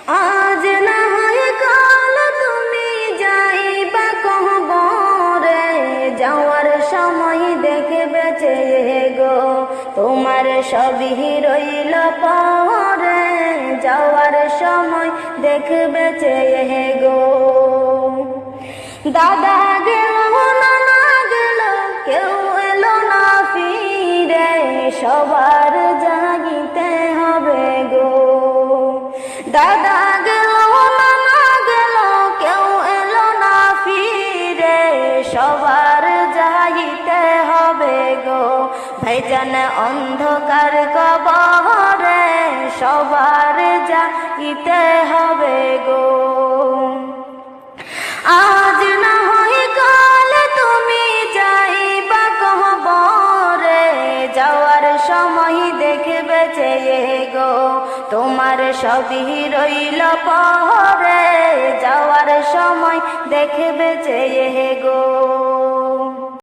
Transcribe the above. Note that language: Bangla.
আজ না হয় কাল তুমি যাইবা কবরে, যাওয়ার সময় দেখবে চেয়ে গো তোমার সবই রইল পরে, যাওয়ার সময় দেখবে চেয়ে গো। দাদা গেল নানা গেল কেউ এলো না ফিরে, সবার জাগিতে হবে গো। দাদা গেল নানা গেল কেউ এলো না ফিরে, সবার যাইতে হবে গো। ভাইজান অন্ধকার কবরে, সবার যাইতে হবে গো। আজ না হয় কাল তুমি যাইবা কবরে, যাওয়ার সময় দেখবে চেয়ে গো তোমার সবই রইল পরে, যাওয়ার সময় দেখবে চেয়ে গো।